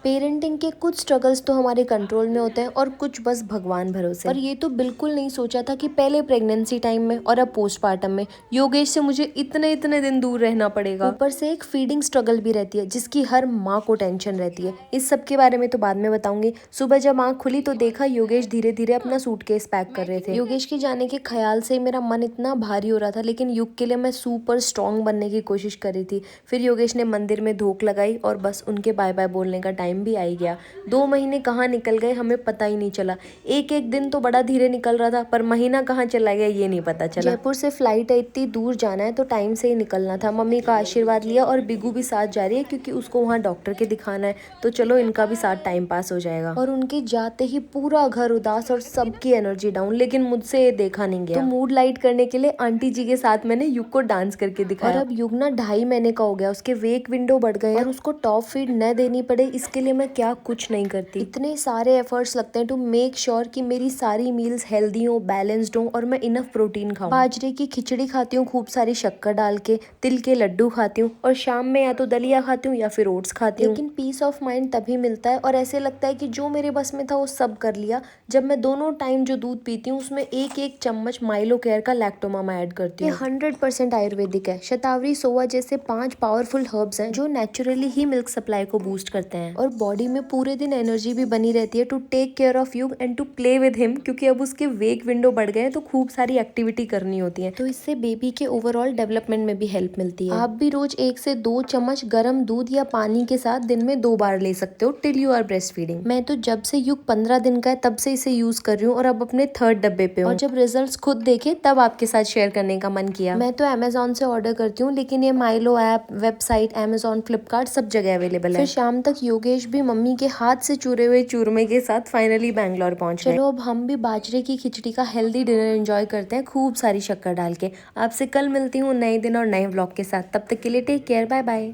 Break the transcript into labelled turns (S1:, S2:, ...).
S1: Parenting के कुछ struggles तो हमारे कंट्रोल में होते हैं और कुछ बस भगवान भरोसे। और ये तो बिल्कुल नहीं सोचा था कि पहले प्रेगनेंसी टाइम में और अब पोस्टपार्टम में योगेश से मुझे इतने इतने दिन दूर रहना पड़ेगा। ऊपर से एक फीडिंग स्ट्रगल भी रहती है जिसकी हर माँ को टेंशन रहती है। इस सब के बारे में तो बाद में बताऊंगी। सुबह जब आँख खुली तो देखा योगेश धीरे धीरे अपना सूटकेस पैक कर रहे थे। योगेश के जाने के ख्याल से मेरा मन इतना भारी हो रहा था, लेकिन युग के लिए मैं सुपर स्ट्रॉन्ग बनने की कोशिश कर रही थी। फिर योगेश ने मंदिर में धूप लगाई और बस उनके बाय बाय बोलने का टाइम भी आ गया। 2 महीने कहाँ निकल गए हमें पता ही नहीं चला। एक एक दिन तो बड़ा धीरे निकल रहा था, पर महीना कहाँ चला गया ये नहीं पता चला। जयपुर से फ्लाइट है, इतनी दूर जाना है तो टाइम से ही निकलना था। मम्मी का आशीर्वाद लिया और बिगू भी साथ जा रही है क्योंकि उसको वहाँ डॉक्टर के दिखाना है, तो चलो इनका भी साथ टाइम पास हो जाएगा। और उनके जाते ही पूरा घर उदास और सबकी एनर्जी डाउन, लेकिन मुझसे ये देखा नहीं गया। तो मूड लाइट करने के लिए आंटी जी के साथ मैंने युग को डांस करके दिखाया। और अब युग ना 2.5 महीने का हो गया, उसके वेक विंडो बढ़ गए और उसको टॉप फीड न देनी पड़े इसके लिए मैं क्या कुछ नहीं करती। इतने सारे एफर्ट्स लगते हैं टू मेक श्योर कि मेरी सारी मील्स हेल्दी हो, बैलेंस्ड हो और मैं इनफ प्रोटीन खाऊं। बाजरे की खिचड़ी खाती हूँ खूब सारी शक्कर डाल के, तिल के लड्डू खाती हूँ और शाम में या तो दलिया खाती हूँ या फिर ओट्स खाती हूँ। लेकिन पीस ऑफ माइंड तभी मिलता है और ऐसे लगता है कि जो मेरे बस में था वो सब कर लिया जब मैं दोनों टाइम जो दूध पीती हूँ उसमें एक एक चम्मच माइलो केयर का लैक्टोमामा ऐड करती हूँ। 100% आयुर्वेदिक है। शतावरी, सोवा जैसे 5 पावरफुल हर्ब्स हैं जो नेचुरली ही मिल्क सप्लाई को बूस्ट करते हैं और बॉडी में पूरे दिन एनर्जी भी बनी रहती है to take care of you and to play with him, क्योंकि अब उसके वेक विंडो बढ़ गए हैं तो खूब सारी एक्टिविटी करनी होती है। तो इससे बेबी के ओवरऑल डेवलपमेंट में भी हेल्प मिलती है। आप भी रोज 1 से 2 चम्मच गर्म दूध या पानी के साथ दिन में 2 बार ले सकते हो till you are breast feeding. मैं तो जब से युग 15 दिन का है तब से इसे यूज कर रही हूँ और अब अपने 3rd डब्बे पे हूँ। और जब रिजल्ट्स खुद देखे तब आपके साथ शेयर करने का मन किया। मैं तो अमेजोन से ऑर्डर करती हूँ, लेकिन ये Mylo app, website, Amazon, Flipkart सब जगह अवेलेबल है। फिर शाम तक योगेश भी मम्मी के हाथ से चूरे हुए चूरमे के साथ फाइनली बैंगलोर पहुंच गए। चलो अब हम भी बाजरे की खिचड़ी का हेल्दी डिनर एंजॉय करते हैं खूब सारी शक्कर डाल के। आपसे कल मिलती हूँ नए दिन और नए व्लॉग के साथ। तब तक के लिए टेक केयर, बाय बाय।